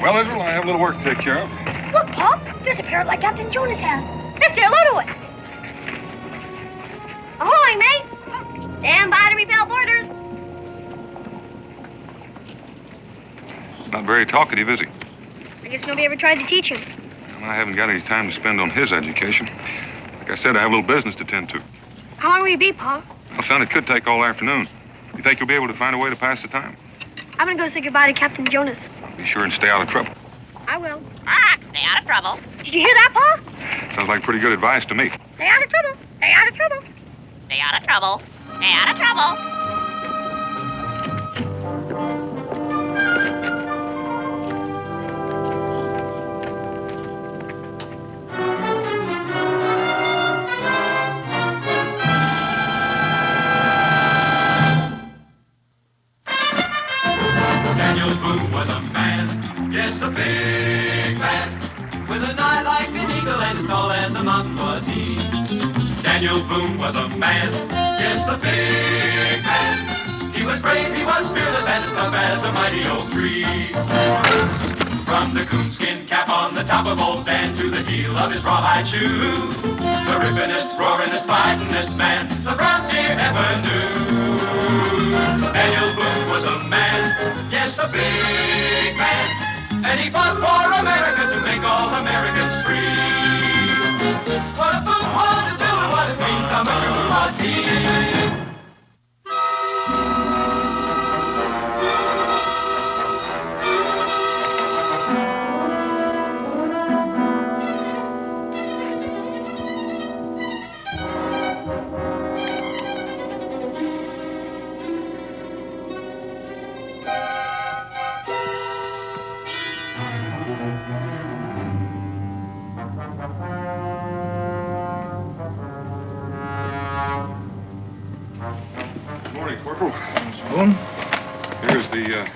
Well, Israel, I have a little work to take care of. Look, Pa, there's a parrot like Captain Jonas has. Let's say hello to it. Ahoy, mate. Stand by to repel boarders. Not very talkative, is he? I guess nobody ever tried to teach him. Well, I haven't got any time to spend on his education. Like I said, I have a little business to tend to. How long will you be, Pa? Well, son, it could take all afternoon. You think you'll be able to find a way to pass the time? I'm gonna go say goodbye to Captain Jonas. Be sure and stay out of trouble. I will. Rock, stay out of trouble. Did you hear that, Pa? Sounds like pretty good advice to me. Stay out of trouble. Stay out of trouble. Stay out of trouble. Stay out of trouble. Boone was a man, yes, a big man, with an eye like an eagle and as tall as a mountain was he. Daniel Boone was a man, yes, a big man. He was brave, he was fearless, and as tough as a mighty oak tree. From the coonskin cap on the top of old Dan to the heel of his rawhide shoe, the rippin'est, roaring'est, fighting'est man the frontier ever knew. Daniel Boone was a man, yes, a big man, and he fought for America to make all Americans free. What a Boone wanted to do and what a dream come true was he. Corporal. Mr. Boone. Here's the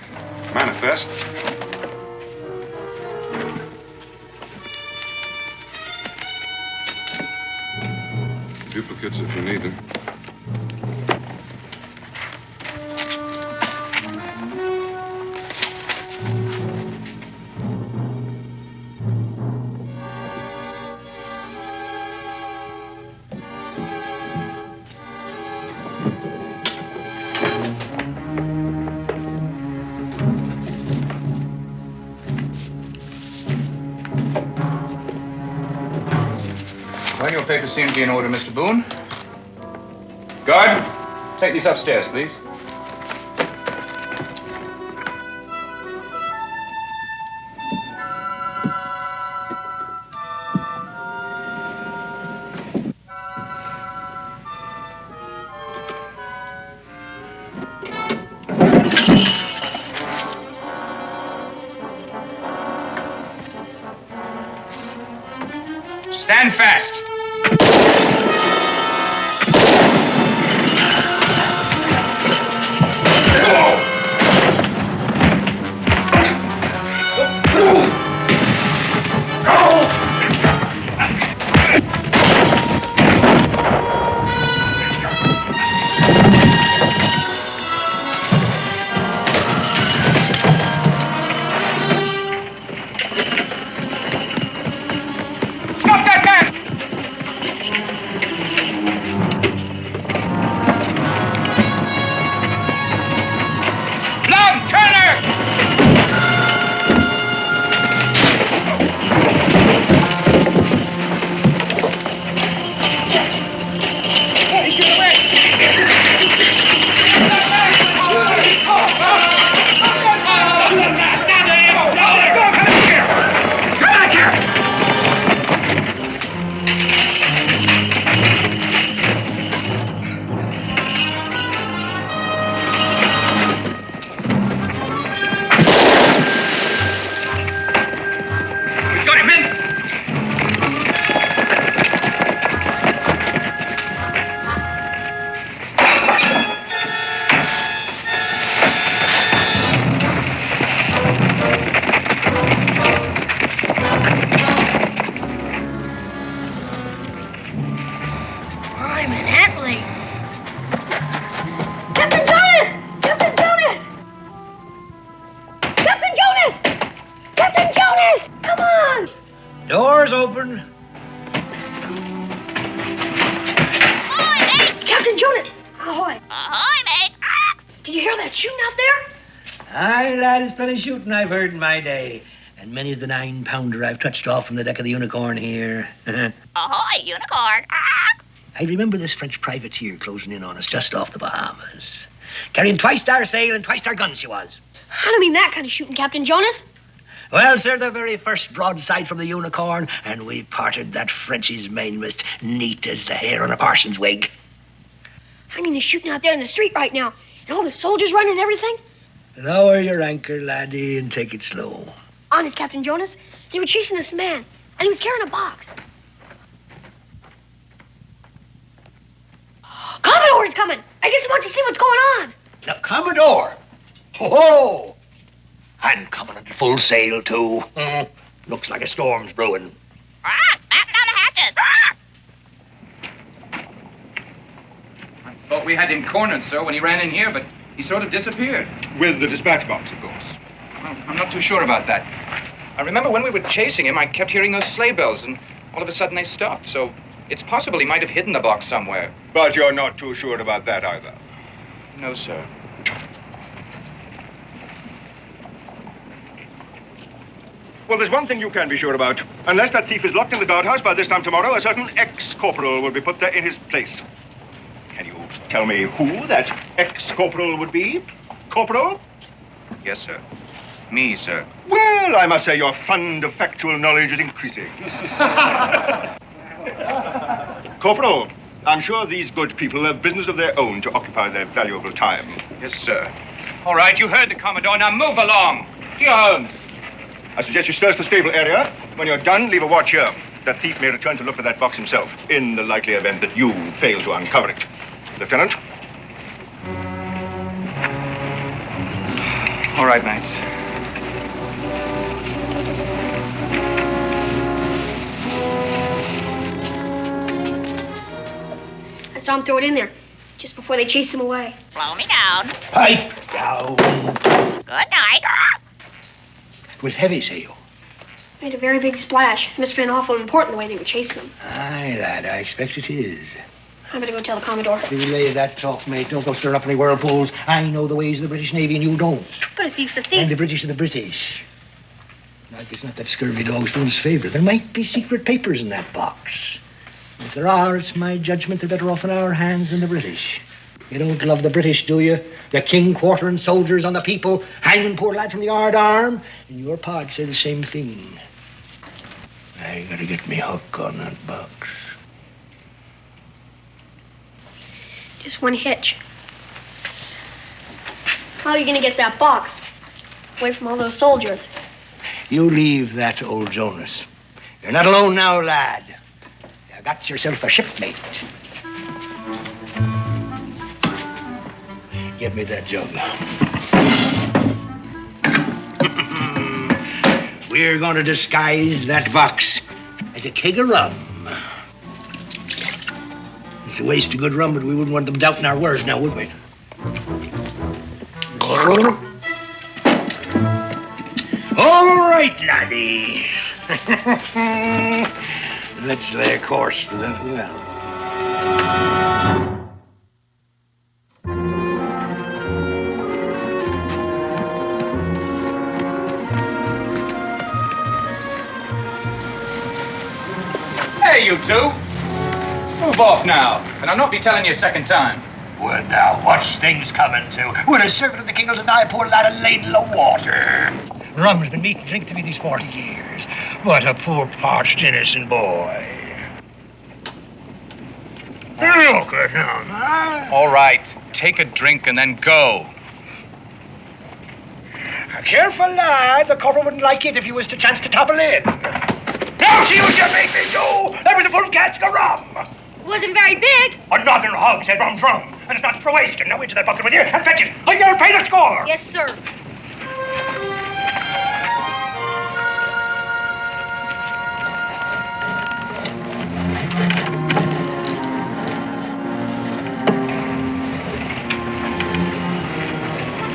manifest. Duplicates if you need them. Well, your papers seem to be in order, Mr. Boone. Guard, take these upstairs, please. Stand fast. Captain open. Ahoy, mates! Captain Jonas! Ahoy! Ahoy, mates! Did you hear that shooting out there? Aye, lads, plenty shooting I've heard in my day. And many's the 9-pounder I've touched off from the deck of the Unicorn here. Ahoy, unicorn! I remember this French privateer closing in on us just off the Bahamas. Carrying twice our sail and twice our guns she was. I don't mean that kind of shooting, Captain Jonas. Well, sir, the very first broadside from the Unicorn, and we parted that Frenchie's mainmast neat as the hair on a parson's wig. I mean the shooting out there in the street right now, and all the soldiers running and everything. Lower your anchor, laddie, and take it slow. Honest, Captain Jonas, they were chasing this man, and he was carrying a box. Commodore's coming! I guess he wants to see what's going on. The Commodore? Oh! I'm coming at full sail, too. Looks like a storm's brewing. Batten down the hatches! I thought we had him cornered, sir, when he ran in here, but he sort of disappeared. With the dispatch box, of course. Well, I'm not too sure about that. I remember when we were chasing him, I kept hearing those sleigh bells, and all of a sudden they stopped, so it's possible he might have hidden the box somewhere. But you're not too sure about that either. No, sir. Well, there's one thing you can be sure about. Unless that thief is locked in the guardhouse by this time tomorrow, a certain ex-corporal will be put there in his place. Can you tell me who that ex-corporal would be? Corporal? Yes, sir. Me, sir. Well, I must say your fund of factual knowledge is increasing. Corporal, I'm sure these good people have business of their own to occupy their valuable time. Yes, sir. All right, you heard the Commodore. Now move along. To your homes. I suggest you search the stable area. When you're done, leave a watch here. That thief may return to look for that box himself, in the likely event that you fail to uncover it. Lieutenant? All right, mates. I saw him throw it in there, just before they chased him away. Blow me down. Pipe down. Good night. It was heavy, say you. Made a very big splash. Must have been awful important the way they were chasing him. Aye, lad, I expect it is. I better go tell the Commodore. Relay that talk, mate. Don't go stirring up any whirlpools. I know the ways of the British Navy, and you don't. But a thief's a And thief. the British are the British. Like it's not that scurvy dog's doing us favor. There might be secret papers in that box. If there are, it's my judgment they're better off in our hands than the British. You don't love the British, do you? The king quartering soldiers on the people, hanging poor lads from the yard arm. And your pod say the same thing. I gotta get me hook on that box. Just one hitch. How are you going to get that box? Away from all those soldiers. You leave that to old Jonas. You're not alone now, lad. You got yourself a shipmate. Give me that jug. We're going to disguise that box as a keg of rum. It's a waste of good rum, but we wouldn't want them doubting our words now, would we? All right, laddie. Let's lay a course for that well. Hey, you two. Move off now, and I'll not be telling you a second time. Well, now, what's things coming to? When a servant of the king will deny poor lad a ladle of water. Rum's been meat and drink to me these 40 years. What a poor, parched, innocent boy. Look at him, huh? All right, take a drink and then go. Careful, lad. The corporal wouldn't like it if you was to chance to topple in. Now see what you make me do! That was a full cask of rum. It wasn't very big. A noggin of hogs said rum's rum, and it's not for wasting. Now into that bucket with you and fetch it. Or you'll pay the score. Yes, sir.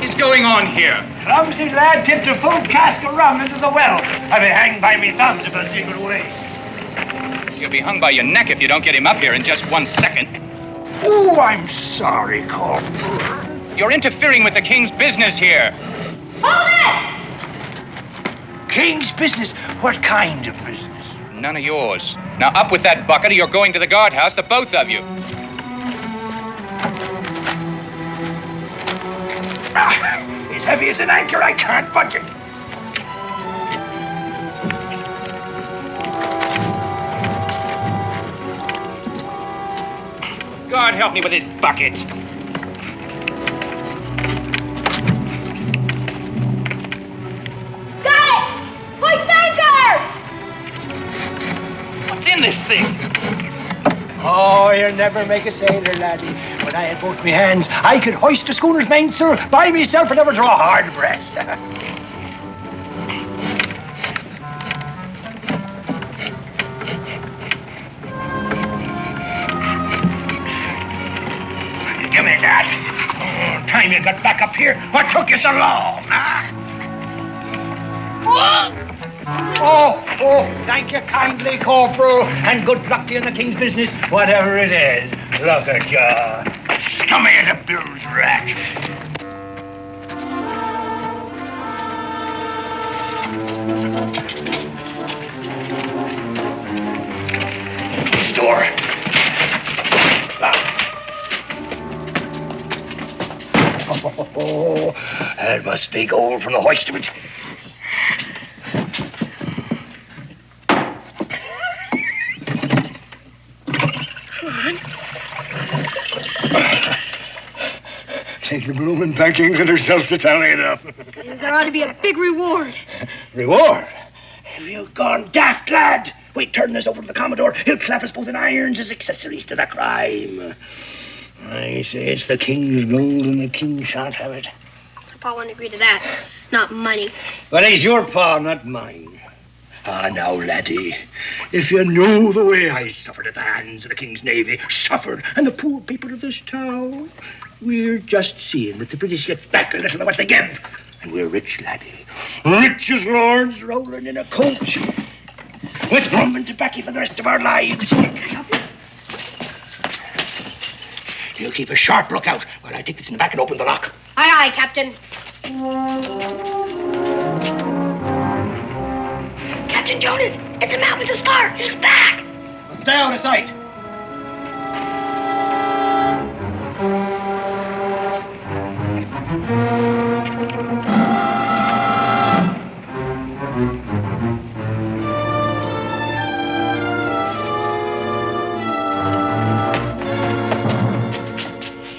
What's going on here? Clumsy lad tipped a full cask of rum into the well. I'll be hanged by me thumbs if I'll take it away. You'll be hung by your neck if you don't get him up here in just 1 second. Oh, I'm sorry, Corporal. You're interfering with the king's business here. Hold it! King's business? What kind of business? None of yours. Now up with that bucket or you're going to the guardhouse, the both of you. As heavy as an anchor, I can't budge it. God help me with this bucket. Got it! Hoist anchor! What's in this thing? Oh, you'll never make a sailor, laddie. When I had both my hands, I could hoist a schooner's mainsail by myself and never draw a hard breath. Give me that. Oh, time you got back up here. What took you so long, huh? Oh, thank you kindly, Corporal, and good luck to you in the king's business, whatever it is. Look at you. Scummy as a bill's rat. Store. Oh, that must be gold from the hoist of it. Take the bloomin' thanking and herself to tally it up. There ought to be a big reward. Reward? Have you gone daft, lad? We turn this over to the Commodore. He'll clap us both in irons as accessories to the crime. I say it's the king's gold and the king shan't have it. Pa wouldn't agree to that. Not money. But he's your pa, not mine. Ah, now, laddie, if you knew the way I suffered at the hands of the King's Navy, suffered, and the poor people of this town, we're just seeing that the British get back a little of what they give. And we're rich, laddie. Rich as lords rolling in a coach. With rum and tobacco for the rest of our lives. You keep a sharp lookout while I take this in the back and open the lock. Aye, aye, Captain. Captain Jonas, it's a man with a scar. He's back. Well, stay out of sight.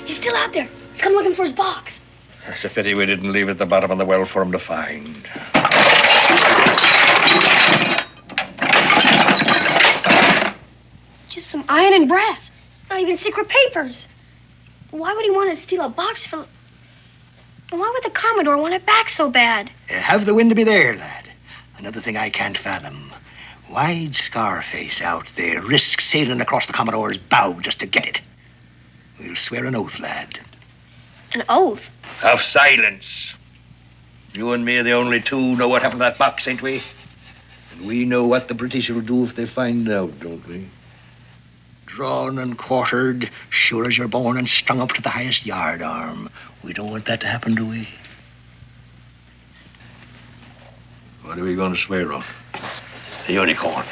He's still out there. He's come looking for his box. It's a pity we didn't leave it at the bottom of the well for him to find. Just some iron and brass. Not even secret papers. Why would he want to steal a box full? And why would the Commodore want it back so bad? Have the wind to be there, lad. Another thing I can't fathom. Why'd Scarface out there risk sailing across the Commodore's bow just to get it? We'll swear an oath, lad. An oath? Of silence. You and me are the only two know what happened to that box, ain't we? And we know what the British will do if they find out, don't we? Drawn and quartered, sure as you're born, and strung up to the highest yard arm. We don't want that to happen, do we? What are we going to swear on? The unicorn.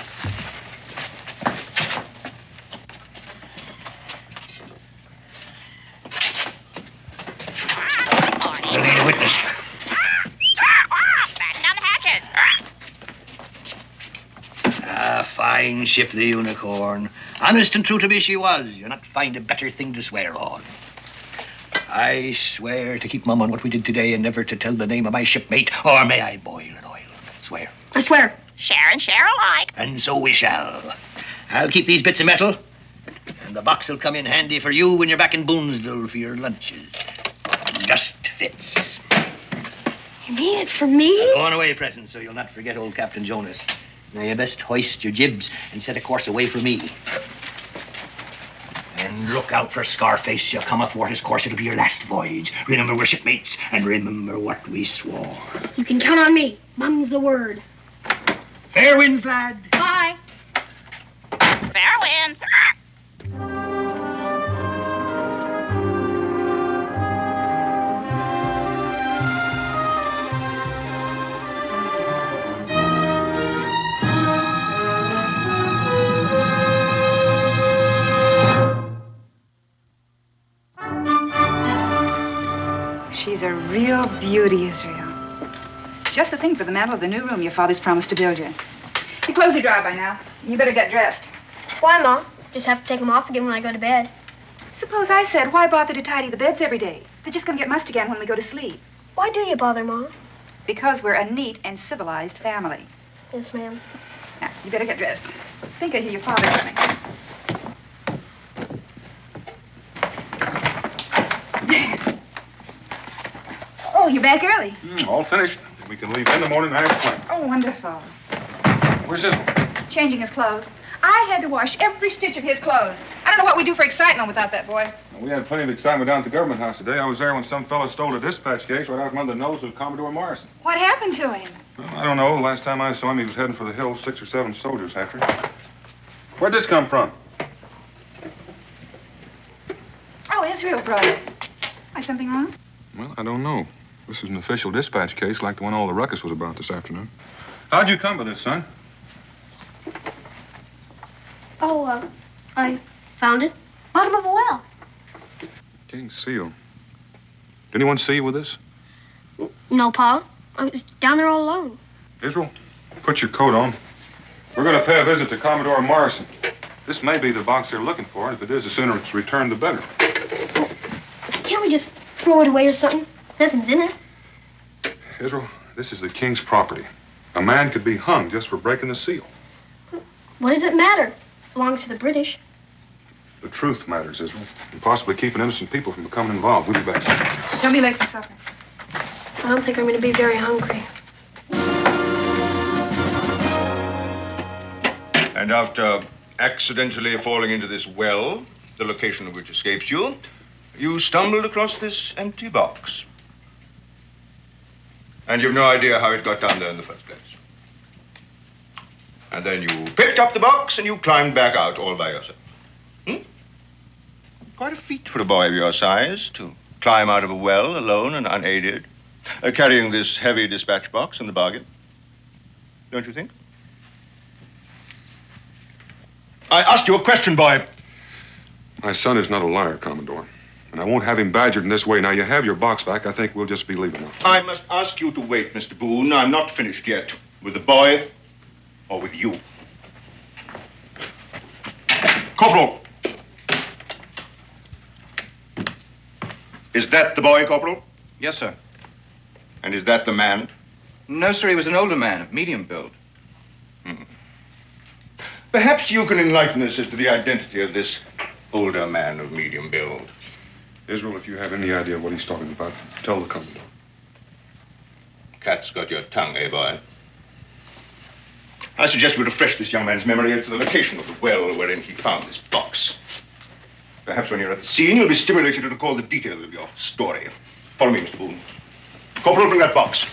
We'll need a witness. Batten down the hatches. Ah, fine ship, the Unicorn. Honest and true to me she was. You'll not find a better thing to swear on. I swear to keep mum on what we did today and never to tell the name of my shipmate, or may I boil in oil. Swear. I swear. Share and share alike. And so we shall. I'll keep these bits of metal, and the box will come in handy for you when you're back in Boonesville for your lunches. Just fits. You mean it's for me? Going away present, so you'll not forget old Captain Jonas. Now, you best hoist your jibs and set a course away from me. And look out for Scarface. You'll come athwart his course. It'll be your last voyage. Remember, we're shipmates, and remember what we swore. You can count on me. Mum's the word. Fair winds, lad. Bye. Fair winds. She's a real beauty, Israel. Just the thing for the mantel of the new room your father's promised to build you. Your clothes are dry by now. You better get dressed. Why, Ma? Just have to take them off again when I go to bed. Suppose I said, why bother to tidy the beds every day? They're just going to get mussed again when we go to sleep. Why do you bother, Ma? Because we're a neat and civilized family. Yes, ma'am. Now, you better get dressed. I think I hear your father coming. Oh, you're back early. All finished. We can leave in the morning and have plans. Oh, wonderful. Where's this? Changing his clothes. I had to wash every stitch of his clothes. I don't know what we'd do for excitement without that boy. We had plenty of excitement down at the government house today. I was there when some fellow stole a dispatch case right out from under the nose of Commodore Morrison. What happened to him? Well, I don't know. The last time I saw him, he was heading for the hills, 6 or 7 soldiers after him. Where'd this come from? Oh, Israel brought it. Is something wrong? Well, I don't know. This is an official dispatch case like the one all the ruckus was about this afternoon. How'd you come by this, son? Oh, I found it. Bottom of a well. King's seal. Did anyone see you with this? No, Pa. I was down there all alone. Israel, put your coat on. We're going to pay a visit to Commodore Morrison. This may be the box they're looking for, and if it is, the sooner it's returned, the better. Can't we just throw it away or something? Nothing's in it. Israel, this is the king's property. A man could be hung just for breaking the seal. What does it matter? It belongs to the British. The truth matters, Israel, and possibly keeping innocent people from becoming involved. We'll be back soon. Don't be late for supper. I don't think I'm going to be very hungry. And after accidentally falling into this well, the location of which escapes you, you stumbled across this empty box. And you've no idea how it got down there in the first place. And then you picked up the box and you climbed back out all by yourself. Quite a feat for a boy of your size to climb out of a well alone and unaided, carrying this heavy dispatch box in the bargain. Don't you think? I asked you a question, boy. My son is not a liar, Commodore. And I won't have him badgered in this way. Now, you have your box back. I think we'll just be leaving now. I must ask you to wait, Mr. Boone. I'm not finished yet. With the boy or with you. Corporal. Is that the boy, Corporal? Yes, sir. And is that the man? No, sir, he was an older man of medium build. Perhaps you can enlighten us as to the identity of this older man of medium build. Israel, if you have any idea what he's talking about, tell the Commodore. Cat's got your tongue, eh, boy? I suggest we refresh this young man's memory as to the location of the well wherein he found this box. Perhaps when you're at the scene, you'll be stimulated to recall the details of your story. Follow me, Mr. Boone. Corporal, bring that box.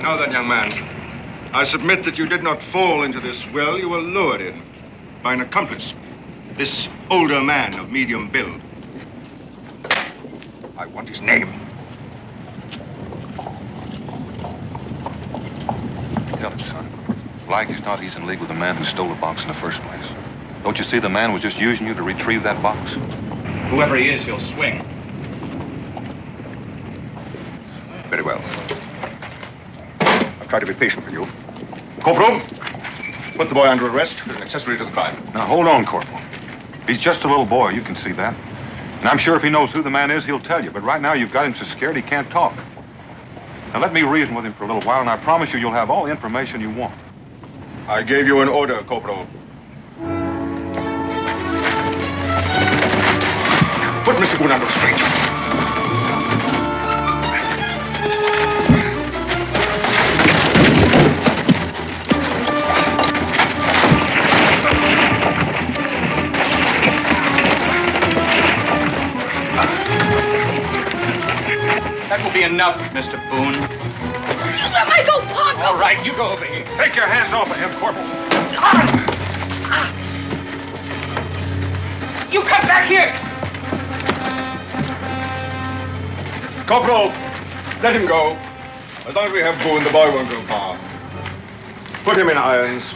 Now then, young man, I submit that you did not fall into this well. You were lured in by an accomplice, this older man of medium build. I want his name. Tell him, son. Like as not, he's in league with the man who stole the box in the first place. Don't you see the man was just using you to retrieve that box? Whoever he is, he'll swing. Very well. I'll try to be patient with you. Corporal, put the boy under arrest as an accessory to the crime. Now, hold on, Corporal. He's just a little boy, you can see that. And I'm sure if he knows who the man is, he'll tell you. But right now, you've got him so scared he can't talk. Now, let me reason with him for a little while, and I promise you you'll have all the information you want. I gave you an order, Corporal. Put Mr. Boone under restraint. That will be enough, Mr. Boone. Let me go, Paco! All right, you go over here. Take your hands off of him, Corporal. You come back here! Corporal, let him go. As long as we have Boone, the boy won't go far. Put him in irons.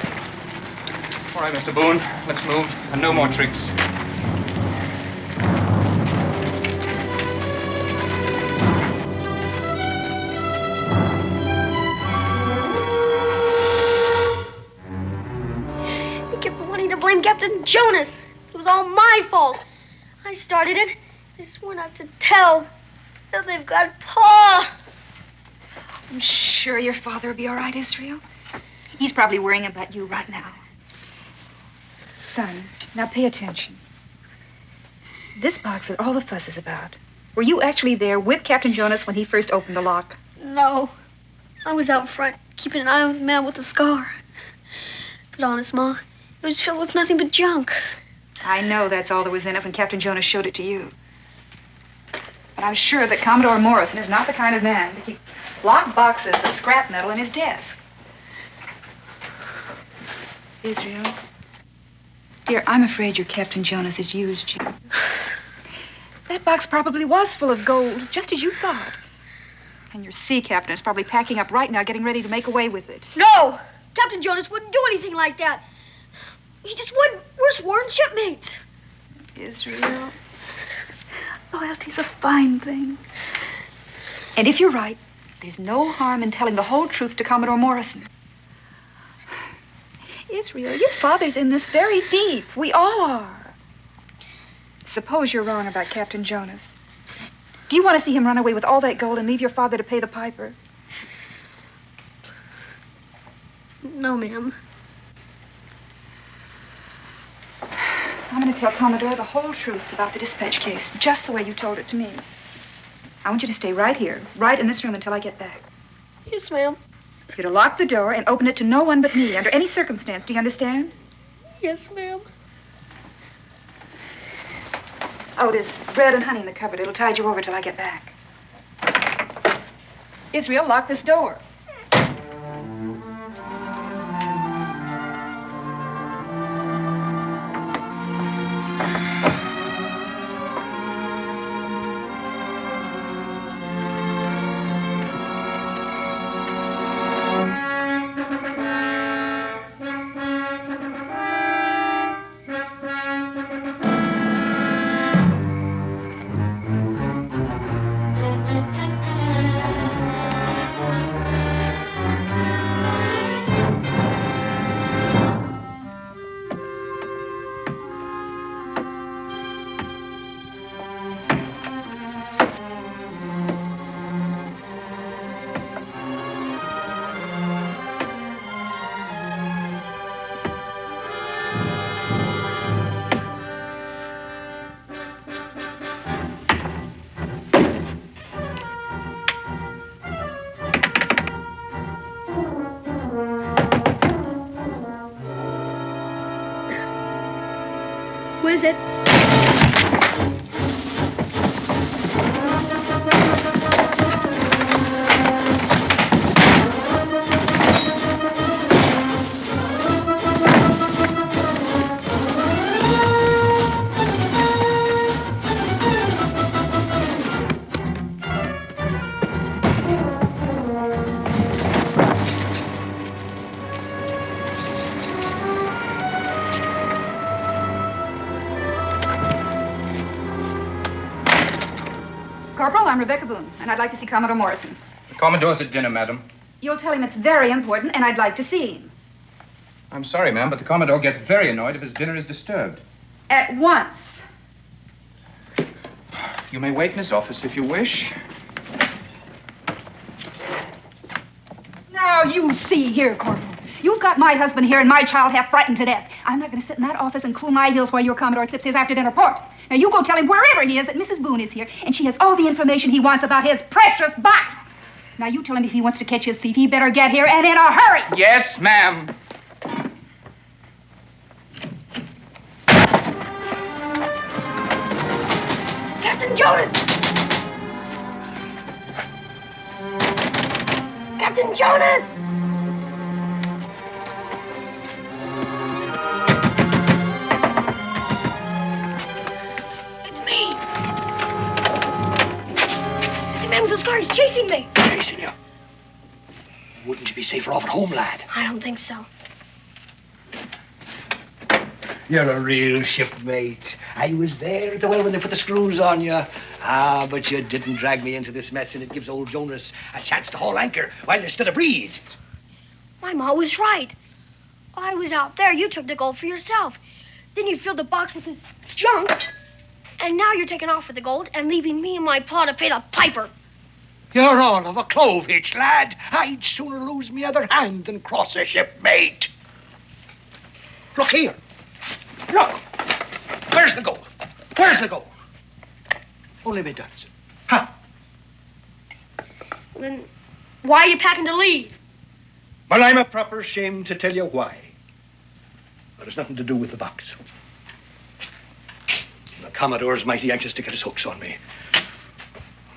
All right, Mr. Boone, let's move. And no more tricks. Blame Captain Jonas. It was all my fault. I started it. I swore not to tell. Now they've got Pa. I'm sure your father will be all right, Israel. He's probably worrying about you right now. Son, now pay attention. This box that all the fuss is about, were you actually there with Captain Jonas when he first opened the lock? No. I was out front, keeping an eye on the man with the scar. But honest, Ma, it was filled with nothing but junk. I know that's all there was in it when Captain Jonas showed it to you. But I'm sure that Commodore Morrison is not the kind of man to keep locked boxes of scrap metal in his desk. Israel, dear, I'm afraid your Captain Jonas has used you. That box probably was full of gold, just as you thought. And your sea captain is probably packing up right now, getting ready to make away with it. No! Captain Jonas wouldn't do anything like that. He just wouldn't. We're sworn shipmates. Israel, loyalty's a fine thing. And if you're right, there's no harm in telling the whole truth to Commodore Morrison. Israel, your father's in this very deep. We all are. Suppose you're wrong about Captain Jonas. Do you want to see him run away with all that gold and leave your father to pay the piper? No, ma'am. I'm going to tell Commodore the whole truth about the dispatch case, just the way you told it to me. I want you to stay right here, right in this room until I get back. Yes, ma'am. You're to lock the door and open it to no one but me, under any circumstance. Do you understand? Yes, ma'am. Oh, there's bread and honey in the cupboard. It'll tide you over till I get back. Israel, lock this door. Who is it? Corporal, I'm Rebecca Boone, and I'd like to see Commodore Morrison. The Commodore's at dinner, madam. You'll tell him it's very important, and I'd like to see him. I'm sorry, ma'am, but the Commodore gets very annoyed if his dinner is disturbed. At once. You may wait in his office if you wish. Now you see here, Corporal. You've got my husband here and my child half frightened to death. I'm not going to sit in that office and cool my heels while your Commodore sips his after-dinner port. Now you go tell him wherever he is that Mrs. Boone is here, and she has all the information he wants about his precious box. Now you tell him if he wants to catch his thief, he better get here and in a hurry. Yes, ma'am. Captain Jonas! Captain Jonas! It's me! The man with the scar is chasing me! Chasing you? Wouldn't you be safer off at home, lad? I don't think so. You're a real shipmate. I was there at the well when they put the screws on you. Ah, but you didn't drag me into this mess, and it gives old Jonas a chance to haul anchor while there's still a breeze. My ma was right. I was out there. You took the gold for yourself. Then you filled the box with this junk. And now you're taking off with the gold and leaving me and my pa to pay the piper. You're all of a clove hitch, lad. I'd sooner lose me other hand than cross a shipmate. Look here. Look. Where's the gold? Where's the gold? Only me does. Huh? Then why are you packing to leave? Well, I'm a proper shame to tell you why. But it's nothing to do with the box. The Commodore's mighty anxious to get his hooks on me.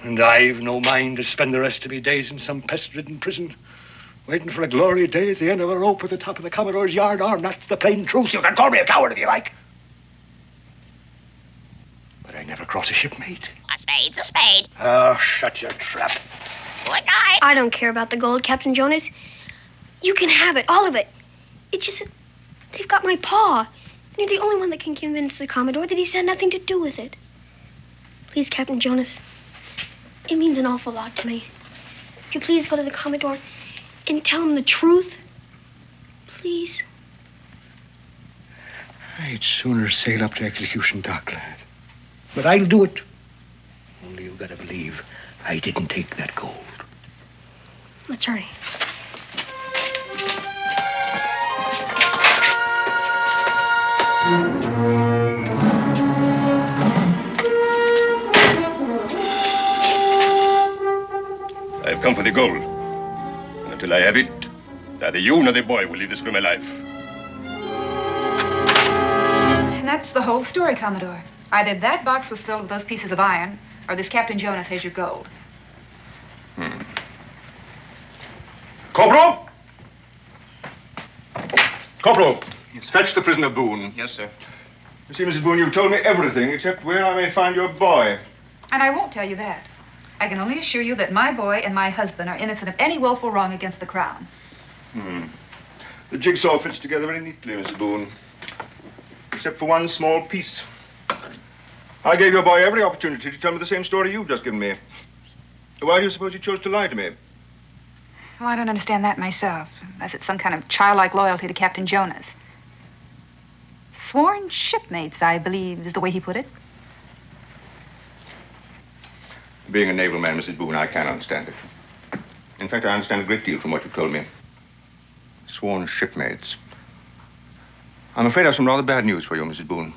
And I've no mind to spend the rest of me days in some pest-ridden prison, waiting for a glory day at the end of a rope at the top of the Commodore's yard arm. That's the plain truth. You can call me a coward if you like. But I never cross a shipmate. A spade's a spade. Oh, shut your trap. Good night. I don't care about the gold, Captain Jonas. You can have it, all of it. It's just that they've got my paw. And you're the only one that can convince the Commodore that he's had nothing to do with it. Please, Captain Jonas. It means an awful lot to me. Would you please go to the Commodore and tell him the truth? Please. I'd sooner sail up to execution dock, lad. But I'll do it. Only you gotta believe I didn't take that gold. Let's hurry. I've come for the gold. And until I have it, neither you nor the boy will leave this room alive. And that's the whole story, Commodore. Either that box was filled with those pieces of iron, or this Captain Jonas has your gold. Corporal! Corporal! Yes, fetch the prisoner Boone. Yes, sir. You see, Mrs. Boone, you've told me everything except where I may find your boy. And I won't tell you that. I can only assure you that my boy and my husband are innocent of any willful wrong against the Crown. The jigsaw fits together very neatly, Mrs. Boone. Except for one small piece. I gave your boy every opportunity to tell me the same story you've just given me. Why do you suppose he chose to lie to me? Well, I don't understand that myself, unless it's some kind of childlike loyalty to Captain Jonas. Sworn shipmates, I believe, is the way he put it. Being a naval man, Mrs. Boone, I can't understand it. In fact, I understand a great deal from what you've told me. Sworn shipmates. I'm afraid I have some rather bad news for you, Mrs. Boone.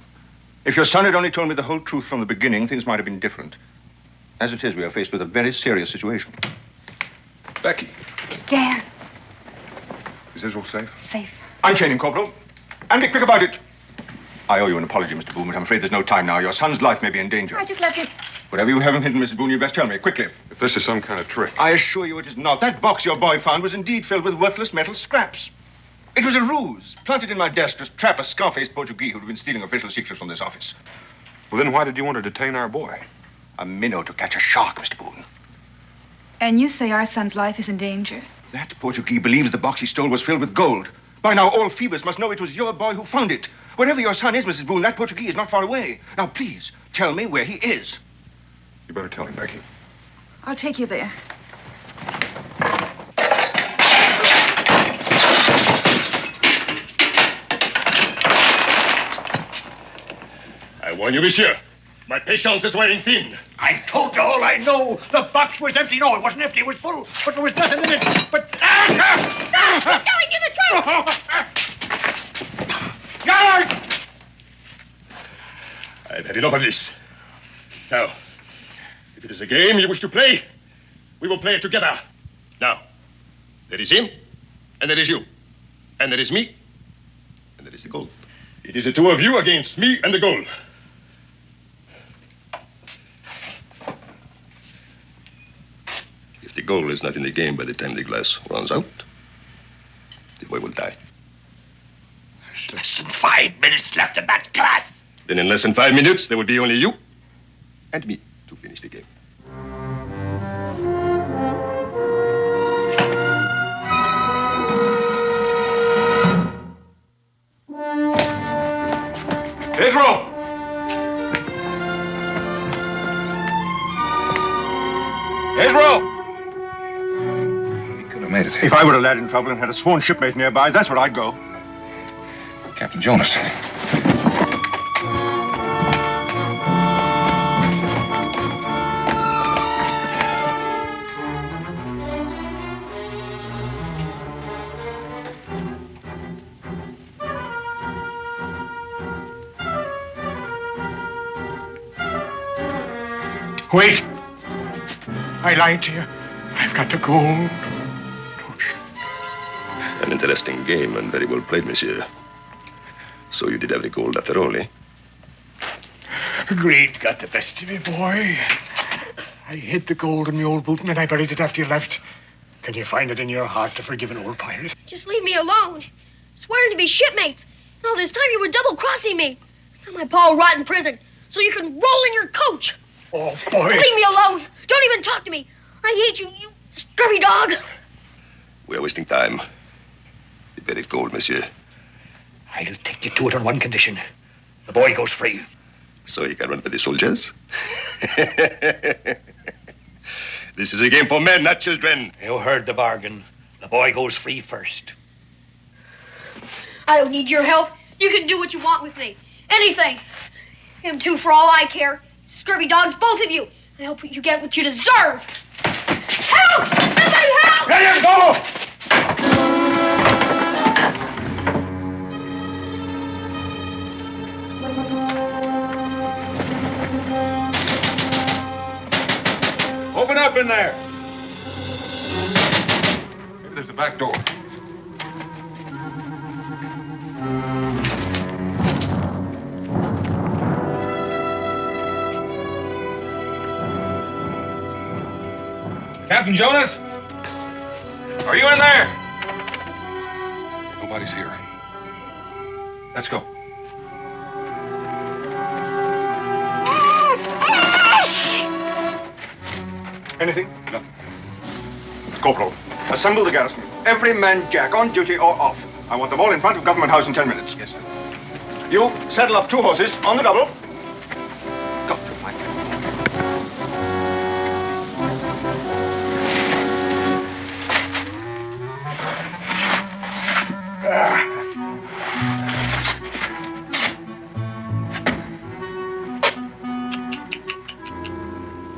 If your son had only told me the whole truth from the beginning, things might have been different. As it is, we are faced with a very serious situation. Becky, Dan. is this all safe? Safe. Unchain him, Corporal. And be quick about it. I owe you an apology, Mr. Boone, but I'm afraid there's no time now. Your son's life may be in danger. I just left him. Whatever you have him hidden, Mrs. Boone, you best tell me, quickly. If this is some kind of trick. I assure you it is not. That box your boy found was indeed filled with worthless metal scraps. It was a ruse, planted in my desk to trap a scar-faced Portuguese who'd been stealing official secrets from this office. Well, then why did you want to detain our boy? A minnow to catch a shark, Mr. Boone. And you say our son's life is in danger? That Portuguese believes the box he stole was filled with gold. By now, all Phoebus must know it was your boy who found it. Wherever your son is, Mrs. Boone, that Portuguese is not far away. Now, please, tell me where he is. You better tell him, Becky. I'll take you there. I warn you, monsieur. My patience is wearing thin. I've told you all I know. The box was empty. No, it wasn't empty. It was full. But there was nothing in it. But... Stop! He's telling you the truth! Guard! I've had enough of this. Now, if it is a game you wish to play, we will play it together. Now, there is him, and there is you, and there is me, and there is the gold. It is the two of you against me and the gold. If the goal is not in the game by the time the glass runs out, the boy will die. There's less than 5 minutes left in that glass. Then in less than 5 minutes, there will be only you and me to finish the game. Pedro! Pedro! He could have made it. If I were a lad in trouble and had a sworn shipmate nearby, that's where I'd go. Captain Jonas. Wait. I lied to you. I've got the gold. Don't you? An interesting game and very well played, monsieur. So you did have the gold after all, eh? Greed got the best of me, boy. I hid the gold in my old boot and I buried it after you left. Can you find it in your heart to forgive an old pirate? Just leave me alone. Swearing to be shipmates. And all this time you were double-crossing me. Now my pa will rot in prison, so you can roll in your coach. Oh, boy. Leave me alone. Don't even talk to me. I hate you, you scurvy dog. We are wasting time. The buried gold, monsieur. I'll take you to it on one condition. The boy goes free. So he can run with the soldiers? This is a game for men, not children. You heard the bargain. The boy goes free first. I don't need your help. You can do what you want with me. Anything. Him too, for all I care. Scurvy dogs, both of you. I hope you get what you deserve. Help! Somebody help! Let him go! Open up in there. Maybe there's a back door. Captain Jonas? Are you in there? Nobody's here. Let's go. Anything? Nothing. Corporal, assemble the garrison. Every man jack, on duty or off. I want them all in front of Government House in 10 minutes. Yes, sir. You saddle up 2 horses on the double. Got to find them.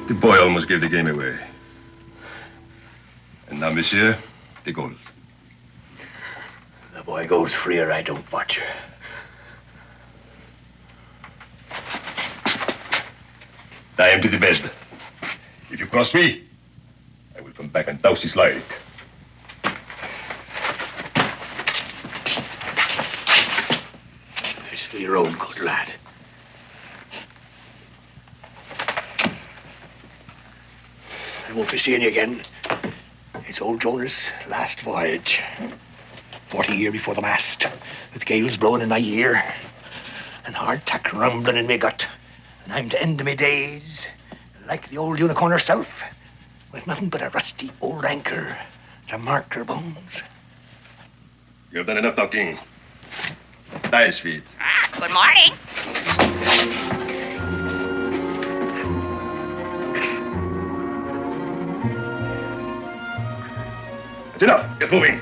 The boy almost gave the game away. And now, monsieur, the gold. The boy goes free or I don't watch her. Tie him to the bed. If you cross me, I will come back and douse his light. It's for your own good, lad. I won't be seeing you again. It's old Jonas' last voyage. 40 years before the mast, with gales blowing in my ear and hardtack rumbling in me gut. And I'm to end my days, like the old unicorn herself, with nothing but a rusty old anchor to mark her bones. You have done enough talking. Die his feet. Good morning. That's enough. Get moving.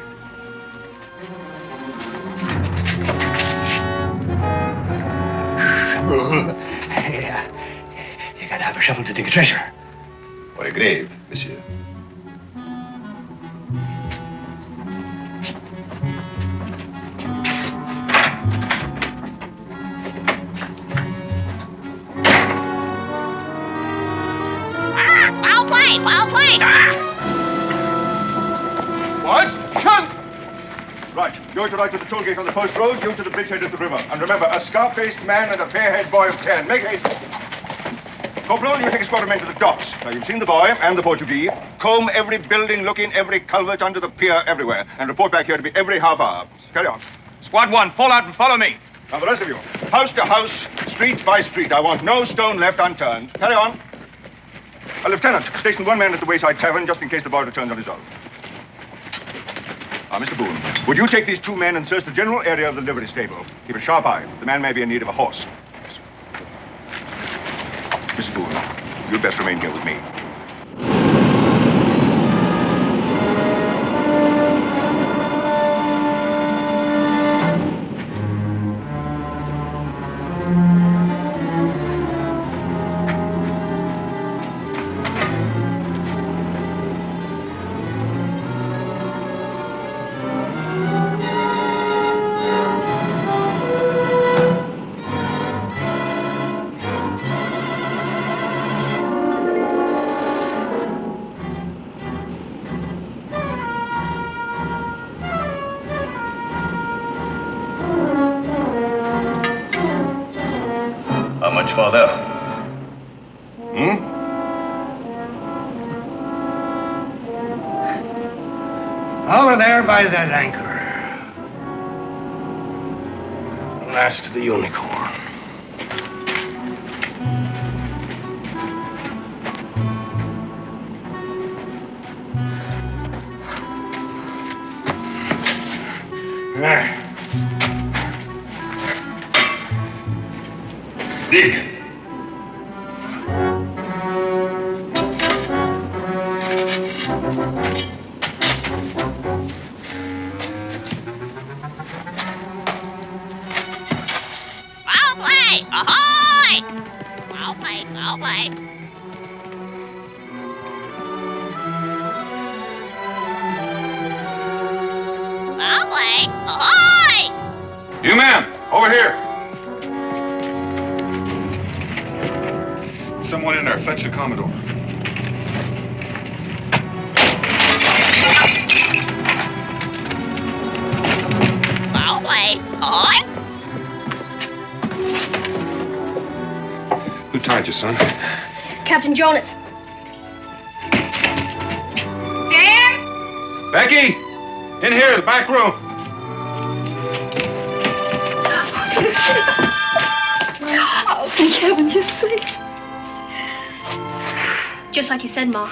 have a shovel to dig a treasure. Or a grave, monsieur. Well played, well played. What? Shunt! Right, you're to ride to the toll gate on the post road, you to the bridgehead of the river. And remember, a scar-faced man and a fair-haired boy of 10. Make haste. Corporal, you take a squad of men to the docks. Now, you've seen the boy and the Portuguese. Comb every building, look in every culvert, under the pier, everywhere. And report back here to me every half hour. Carry on. Squad 1, fall out and follow me. Now, the rest of you, house to house, street by street. I want no stone left unturned. Carry on. Lieutenant, station one man at the Wayside Tavern just in case the boy returns on his own. Mr. Boone, would you take these 2 men and search the general area of the livery stable? Keep a sharp eye. The man may be in need of a horse. Mrs. Boone, you'd best remain here with me. Father. Over there by that anchor. The last of the unicorn. There. Dig. You men, over here. Someone in there, fetch the Commodore. Well played. Ahoy! Who tied you, son? Captain Jonas. Dan? Becky! In here, the back room. Oh, thank heaven, just safe. Just like you said, Ma.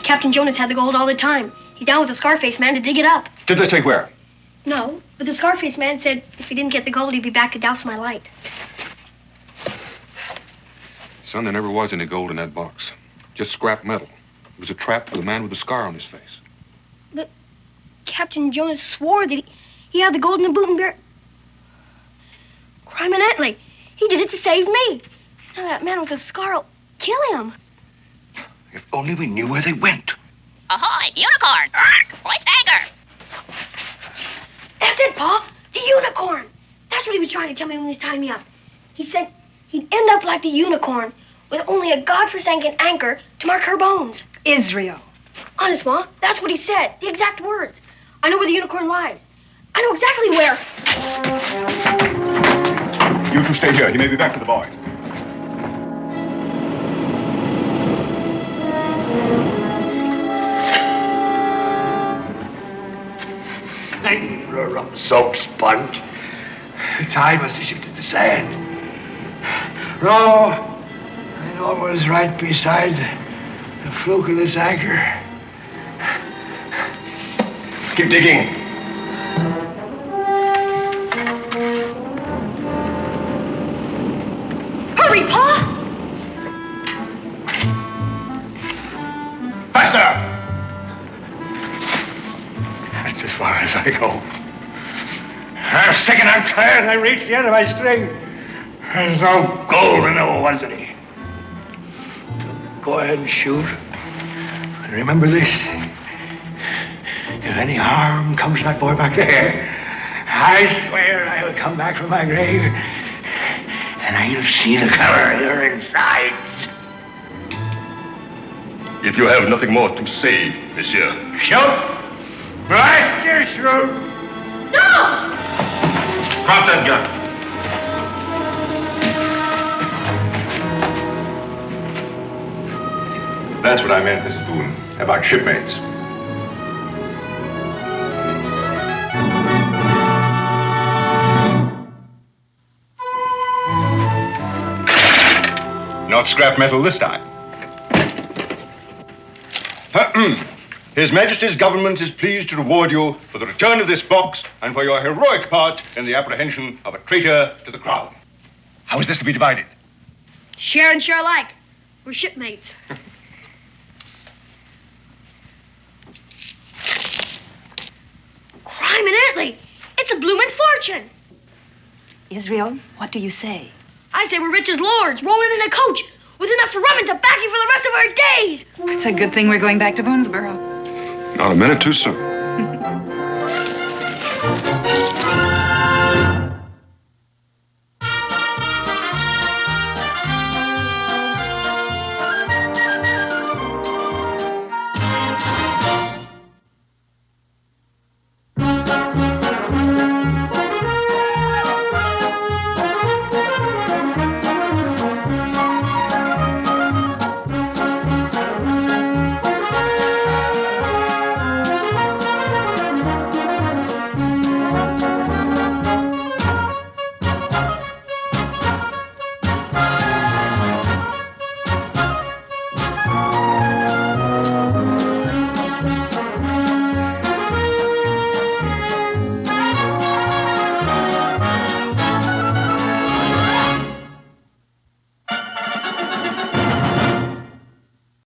Captain Jonas had the gold all the time. He's down with the Scarface man to dig it up. Did they take where? No, but the Scarface man said if he didn't get the gold, he'd be back to douse my light. Son, there never was any gold in that box. Just scrap metal. It was a trap for the man with the scar on his face. But Captain Jonas swore that he had the gold in the boot and bear. Criminally. He did it to save me. Now that man with the scar will kill him. If only we knew where they went. Ahoy, unicorn! Hoist anchor! That's it, Pa. The unicorn. That's what he was trying to tell me when he was tying me up. He said he'd end up like the unicorn with only a godforsaken anchor to mark her bones. Israel. Honest, Ma, that's what he said. The exact words. I know where the unicorn lies. I know exactly where. You two stay here. He may be back to the boy. Thank you for a rum soap sponge. The tide must have shifted the sand. No, I know it was right beside the fluke of this anchor. Keep digging. Hurry, Pa! Faster! That's as far as I go. I'm sick and I'm tired. I reached the end of my string. There's no gold in it, wasn't he? go ahead and shoot. And remember this. If any harm comes to that boy back there, I swear I'll come back from my grave and I'll see the color of your insides. If you have nothing more to say, monsieur. Shoot! Blast your throat! No! Drop that gun. That's what I meant, Mrs. Boone, about shipmates. Not scrap metal this time. His Majesty's government is pleased to reward you for the return of this box and for your heroic part in the apprehension of a traitor to the crown. How is this to be divided? Share and share alike. We're shipmates. Crime in Italy. It's a bloomin' fortune. Israel, what do you say? I say we're rich as lords, rolling in a coach with enough for rum and tobacco for the rest of our days. It's a good thing we're going back to Boonesboro. Not a minute too soon.